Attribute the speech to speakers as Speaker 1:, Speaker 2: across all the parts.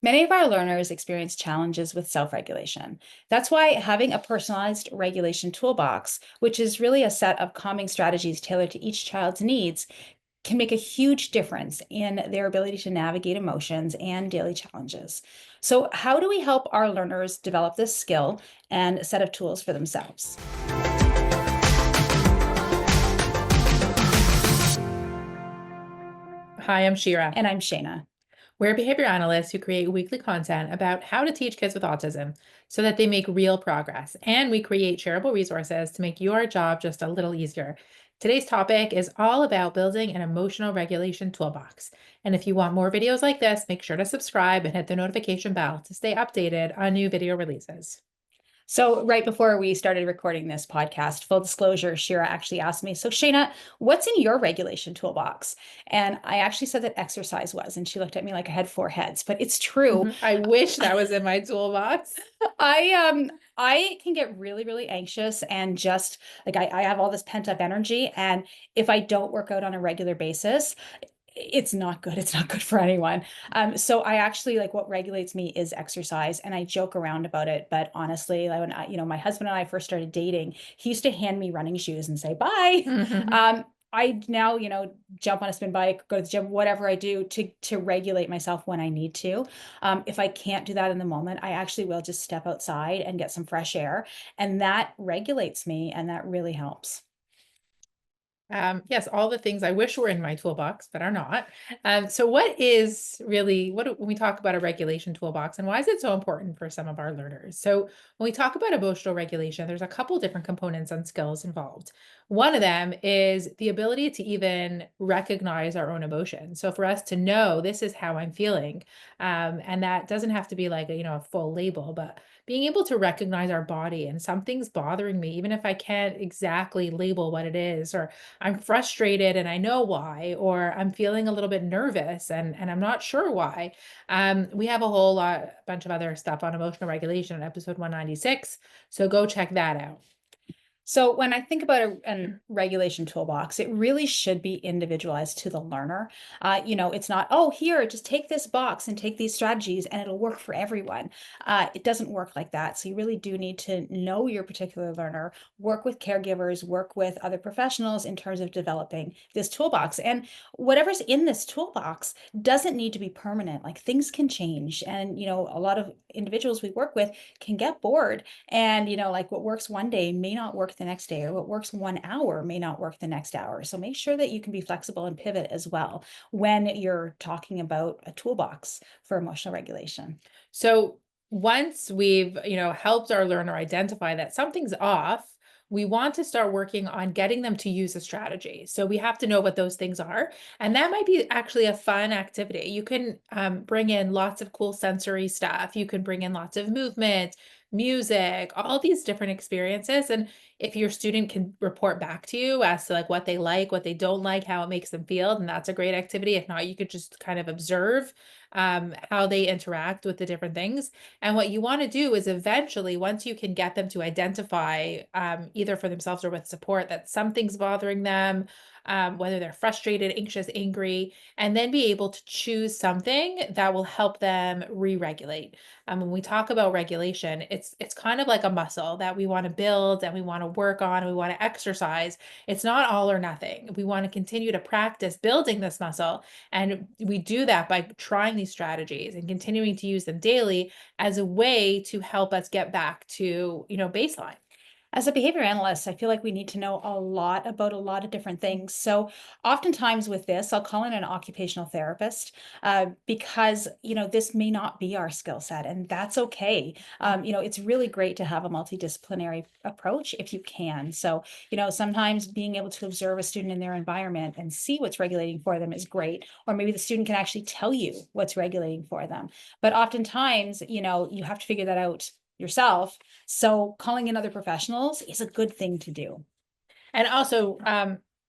Speaker 1: Many of our learners experience challenges with self-regulation. That's why having a personalized regulation toolbox, which is really a set of calming strategies tailored to each child's needs, can make a huge difference in their ability to navigate emotions and daily challenges. So, how do we help our learners develop this skill and set of tools for themselves?
Speaker 2: Hi, I'm Shira.
Speaker 1: And I'm Shayna.
Speaker 2: We're behavior analysts who create weekly content about how to teach kids with autism so that they make real progress. And we create shareable resources to make your job just a little easier. Today's topic is all about building an emotional regulation toolbox. And if you want more videos like this, make sure to subscribe and hit the notification bell to stay updated on new video releases.
Speaker 1: So, right before we started recording this podcast, full disclosure, Shira actually asked me, so Shayna, what's in your regulation toolbox? And I actually said that exercise was, and she looked at me like I had four heads, but it's true.
Speaker 2: I wish that was in my toolbox.
Speaker 1: I can get really, really anxious and just like I have all this pent up energy. And if I don't work out on a regular basis, it's not good. It's not good for anyone. So I actually like what regulates me is exercise, and I joke around about it. But honestly, like when my husband and I first started dating, he used to hand me running shoes and say bye. I now, jump on a spin bike, go to the gym, whatever I do to regulate myself when I need to. If I can't do that in the moment, I actually will just step outside and get some fresh air, and that regulates me, and that really helps.
Speaker 2: Yes, all the things I wish were in my toolbox, but are not. So what is really, when we talk about a regulation toolbox and why is it so important for some of our learners? So when we talk about emotional regulation, there's a couple different components and skills involved. One of them is the ability to even recognize our own emotions. So for us to know this is how I'm feeling, and that doesn't have to be like a full label, but being able to recognize our body and something's bothering me, even if I can't exactly label what it is, or I'm frustrated and I know why, or I'm feeling a little bit nervous and I'm not sure why. We have a whole bunch of other stuff on emotional regulation in episode 196. So go check that out.
Speaker 1: So when I think about a regulation toolbox, it really should be individualized to the learner. It's not, oh, here, just take this box and take these strategies and it'll work for everyone. It doesn't work like that. So you really do need to know your particular learner, work with caregivers, work with other professionals in terms of developing this toolbox. And whatever's in this toolbox doesn't need to be permanent. Like things can change. And, a lot of individuals we work with can get bored and, like what works one day may not work the next day, or what works 1 hour may not work the next hour. So make sure that you can be flexible and pivot as well when you're talking about a toolbox for emotional regulation.
Speaker 2: So once we've, helped our learner identify that something's off, we want to start working on getting them to use a strategy. So we have to know what those things are. And that might be actually a fun activity. You can bring in lots of cool sensory stuff. You can bring in lots of movement, music, all these different experiences. And if your student can report back to you as to like what they don't like, how it makes them feel, then that's a great activity. If not, you could just kind of observe how they interact with the different things. And what you want to do is eventually, once you can get them to identify, either for themselves or with support, that something's bothering them, whether they're frustrated, anxious, angry, and then be able to choose something that will help them re-regulate. When we talk about regulation, it's kind of like a muscle that we want to build and we want to work on, and we want to exercise. It's not all or nothing. We want to continue to practice building this muscle, and we do that by trying these strategies and continuing to use them daily as a way to help us get back to, baseline.
Speaker 1: As a behavior analyst, I feel like we need to know a lot about a lot of different things. So, oftentimes with this, I'll call in an occupational therapist because this may not be our skill set, and that's okay. It's really great to have a multidisciplinary approach if you can. So, sometimes being able to observe a student in their environment and see what's regulating for them is great, or maybe the student can actually tell you what's regulating for them. But oftentimes, you have to figure that out yourself, so calling in other professionals is a good thing to do.
Speaker 2: And also,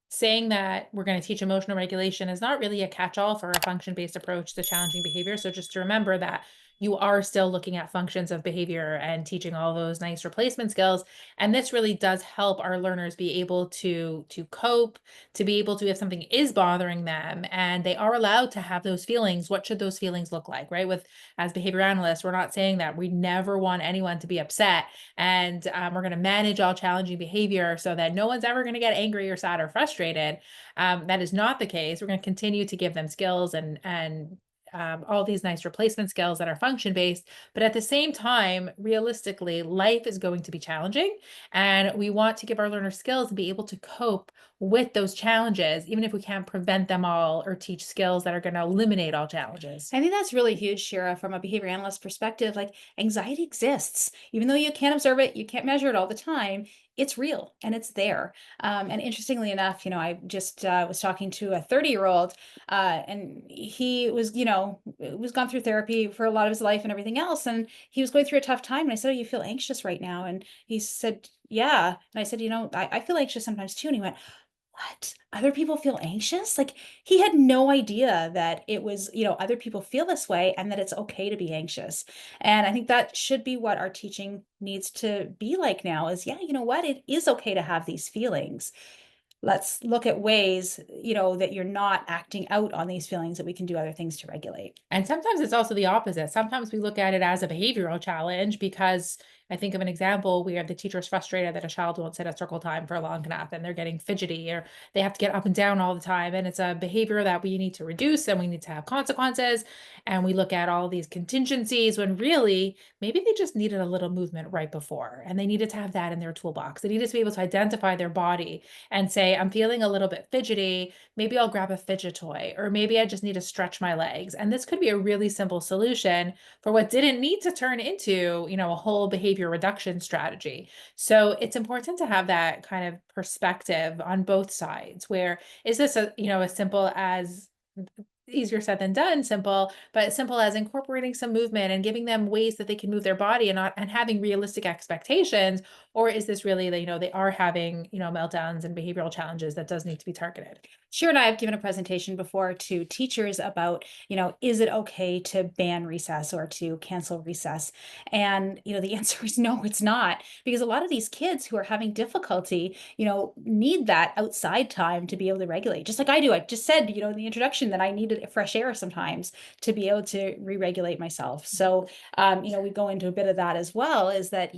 Speaker 2: saying that we're going to teach emotional regulation is not really a catch-all for a function-based approach to challenging behavior. So just to remember that you are still looking at functions of behavior and teaching all those nice replacement skills. And this really does help our learners be able to cope, to be able to, if something is bothering them and they are allowed to have those feelings, what should those feelings look like, right? With, as behavior analysts, we're not saying that we never want anyone to be upset, and we're going to manage all challenging behavior so that no one's ever going to get angry or sad or frustrated. That is not the case. We're going to continue to give them skills and all these nice replacement skills that are function based. But at the same time, realistically, life is going to be challenging. And we want to give our learners skills and be able to cope with those challenges, even if we can't prevent them all or teach skills that are going to eliminate all challenges.
Speaker 1: I think that's really huge, Shira, from a behavior analyst perspective. Like, anxiety exists, even though you can't observe it, you can't measure it all the time. It's real and it's there. And interestingly enough, I just was talking to a 30-year-old, and he was, was gone through therapy for a lot of his life and everything else. And he was going through a tough time. And I said, "Oh, you feel anxious right now?" And he said, "Yeah." And I said, "I feel anxious sometimes too." And he went, "What? Other people feel anxious?" Like, he had no idea that it was, other people feel this way and that it's okay to be anxious. And I think that should be what our teaching needs to be like now is, yeah, you know what? It is okay to have these feelings. Let's look at ways, that you're not acting out on these feelings, that we can do other things to regulate.
Speaker 2: And sometimes it's also the opposite. Sometimes we look at it as a behavioral challenge because I think of an example where the teacher is frustrated that a child won't sit at circle time for long enough and they're getting fidgety or they have to get up and down all the time. And it's a behavior that we need to reduce and we need to have consequences. And we look at all these contingencies when really maybe they just needed a little movement right before and they needed to have that in their toolbox. They needed to be able to identify their body and say, I'm feeling a little bit fidgety. Maybe I'll grab a fidget toy, or maybe I just need to stretch my legs. And this could be a really simple solution for what didn't need to turn into, a whole behavior reduction strategy. So it's important to have that kind of perspective on both sides, where is this as simple as easier said than done, simple, but as simple as incorporating some movement and giving them ways that they can move their body and not and having realistic expectations, or is this really that they are having meltdowns and behavioral challenges that does need to be targeted?
Speaker 1: Shira and I have given a presentation before to teachers about, is it okay to ban recess or to cancel recess? And, the answer is no, it's not, because a lot of these kids who are having difficulty, need that outside time to be able to regulate. Just like I do. I just said, in the introduction that I needed fresh air sometimes to be able to re-regulate myself. So, we go into a bit of that as well, is that,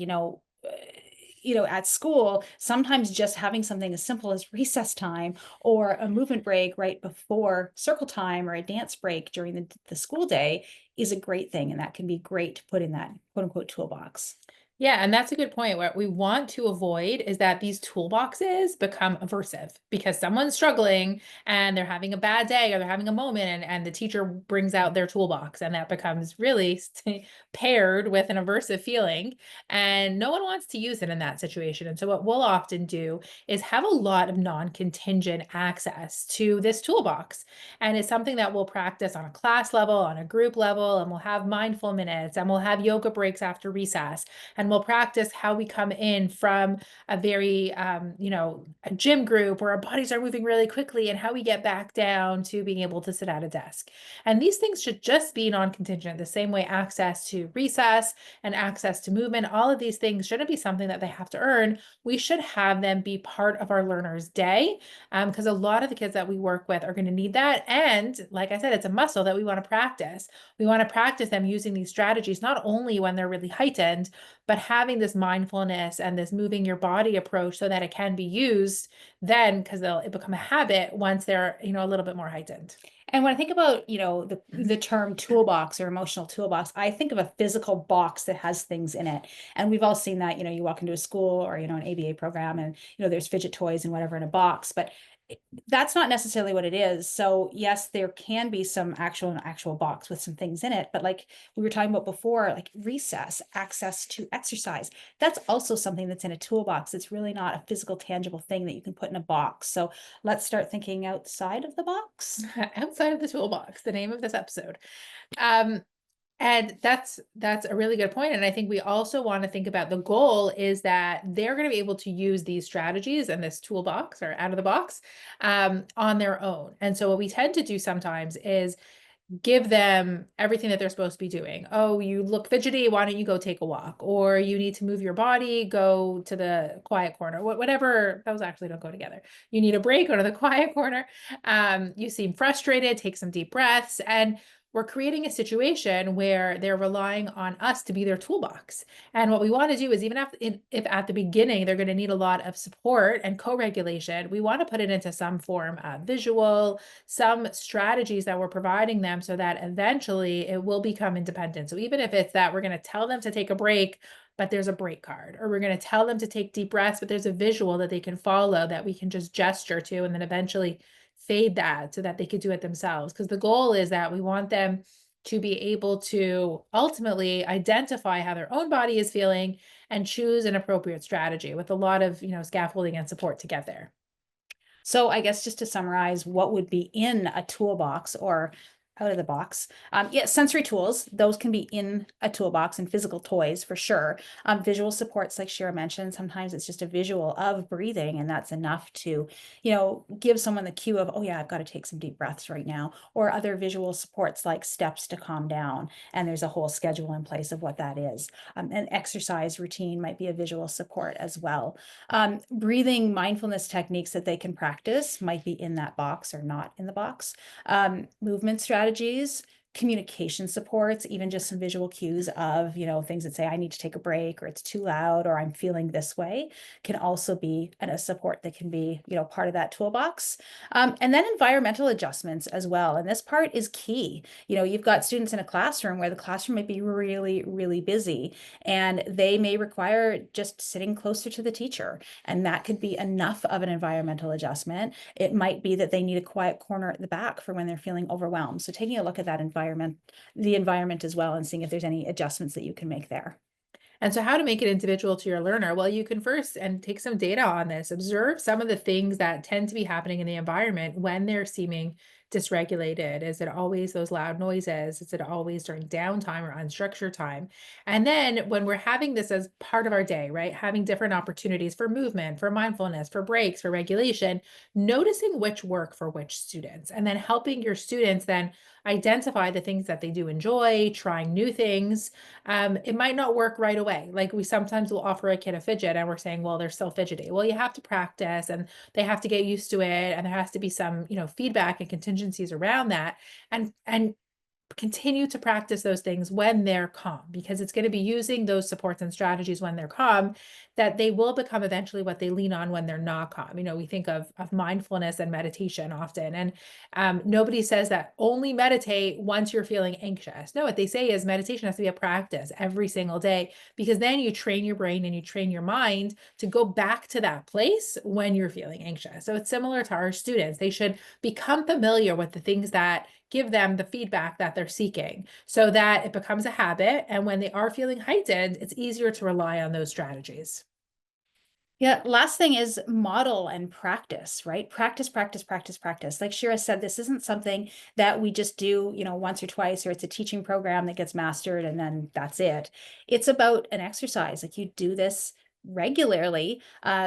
Speaker 1: at school, sometimes just having something as simple as recess time or a movement break right before circle time or a dance break during the school day is a great thing. And that can be great to put in that quote unquote toolbox.
Speaker 2: Yeah, and that's a good point. What we want to avoid is that these toolboxes become aversive because someone's struggling and they're having a bad day or they're having a moment, and the teacher brings out their toolbox and that becomes really paired with an aversive feeling. And no one wants to use it in that situation. And so what we'll often do is have a lot of non-contingent access to this toolbox. And it's something that we'll practice on a class level, on a group level, and we'll have mindful minutes and we'll have yoga breaks after recess. And we'll practice how we come in from a very, a gym group where our bodies are moving really quickly and how we get back down to being able to sit at a desk. And these things should just be non-contingent, the same way access to recess and access to movement, all of these things shouldn't be something that they have to earn. We should have them be part of our learner's day, because a lot of the kids that we work with are going to need that. And like I said, it's a muscle that we want to practice. We want to practice them using these strategies, not only when they're really heightened, but having this mindfulness and this moving your body approach so that it can be used then, because it become a habit once they're, a little bit more heightened.
Speaker 1: And when I think about, the term toolbox or emotional toolbox, I think of a physical box that has things in it. And we've all seen that, you walk into a school or, an ABA program and, there's fidget toys and whatever in a box, but that's not necessarily what it is. So yes, there can be some actual box with some things in it, but like we were talking about before, like recess, access to exercise, that's also something that's in a toolbox. It's really not a physical, tangible thing that you can put in a box. So let's start thinking outside of the box.
Speaker 2: Outside of the toolbox, the name of this episode. Um, And that's a really good point. And I think we also want to think about the goal is that they're going to be able to use these strategies and this toolbox or out of the box on their own. And so what we tend to do sometimes is give them everything that they're supposed to be doing. Oh, you look fidgety, why don't you go take a walk? Or you need to move your body, go to the quiet corner. Whatever, those actually don't go together. You need a break, go to the quiet corner. You seem frustrated, take some deep breaths. And we're creating a situation where they're relying on us to be their toolbox. And what we want to do is, even if at the beginning they're going to need a lot of support and co-regulation, we want to put it into some form of visual, some strategies that we're providing them so that eventually it will become independent. So even if it's that we're going to tell them to take a break, but there's a break card, or we're going to tell them to take deep breaths, but there's a visual that they can follow that we can just gesture to, and then eventually fade that so that they could do it themselves. Because the goal is that we want them to be able to ultimately identify how their own body is feeling and choose an appropriate strategy with a lot of, scaffolding and support to get there.
Speaker 1: So I guess just to summarize, what would be in a toolbox or out of the box? Yeah, sensory tools, those can be in a toolbox, and physical toys for sure. Visual supports, like Shira mentioned, sometimes it's just a visual of breathing, and that's enough to, give someone the cue of, oh yeah, I've got to take some deep breaths right now. Or other visual supports like steps to calm down, and there's a whole schedule in place of what that is. An exercise routine might be a visual support as well. Breathing mindfulness techniques that they can practice might be in that box or not in the box. Movement strategies, communication supports, even just some visual cues of, things that say, I need to take a break, or it's too loud, or I'm feeling this way, can also be a support that can be, part of that toolbox. And then environmental adjustments as well. And this part is key. You've got students in a classroom where the classroom might be really, really busy, and they may require just sitting closer to the teacher. And that could be enough of an environmental adjustment. It might be that they need a quiet corner at the back for when they're feeling overwhelmed. So taking a look at that the environment as well, and seeing if there's any adjustments that you can make there.
Speaker 2: And so how to make it individual to your learner? Well, you can first and take some data on this. Observe some of the things that tend to be happening in the environment when they're seeming dysregulated. Is it always those loud noises? Is it always during downtime or unstructured time? And then when we're having this as part of our day, right? Having different opportunities for movement, for mindfulness, for breaks, for regulation, noticing which work for which students, and then helping your students then identify the things that they do enjoy, trying new things. It might not work right away. Like, we sometimes will offer a kid a fidget and we're saying, well, they're still fidgety. Well, you have to practice and they have to get used to it. And there has to be some, feedback and contingencies around that. And continue to practice those things when they're calm, because it's going to be using those supports and strategies when they're calm that they will become eventually what they lean on when they're not calm. We think of mindfulness and meditation often, and nobody says that only meditate once you're feeling anxious. No, what they say is meditation has to be a practice every single day, because then you train your brain and you train your mind to go back to that place when you're feeling anxious. So it's similar to our students. They should become familiar with the things that give them the feedback that they're seeking, so that it becomes a habit. And when they are feeling heightened, it's easier to rely on those strategies.
Speaker 1: Yeah, last thing is model and practice, right? Practice, practice, practice, practice. Like Shira said, this isn't something that we just do, once or twice, or it's a teaching program that gets mastered and then that's it. It's about an exercise. Like, you do this regularly,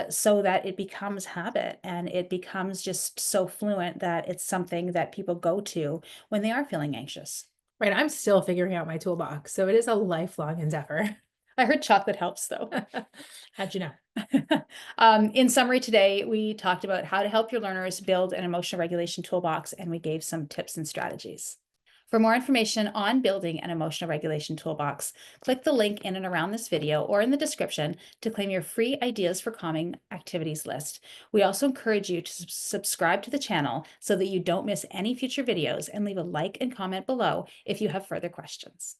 Speaker 1: so that it becomes habit, and it becomes just so fluent that it's something that people go to when they are feeling anxious.
Speaker 2: Right. I'm still figuring out my toolbox. So it is a lifelong endeavor.
Speaker 1: I heard chocolate helps though.
Speaker 2: How'd you know?
Speaker 1: In summary, today we talked about how to help your learners build an emotional regulation toolbox, and we gave some tips and strategies. For more information on building an emotional regulation toolbox, click the link in and around this video or in the description to claim your free ideas for calming activities list. We also encourage you to subscribe to the channel so that you don't miss any future videos, and leave a like and comment below if you have further questions.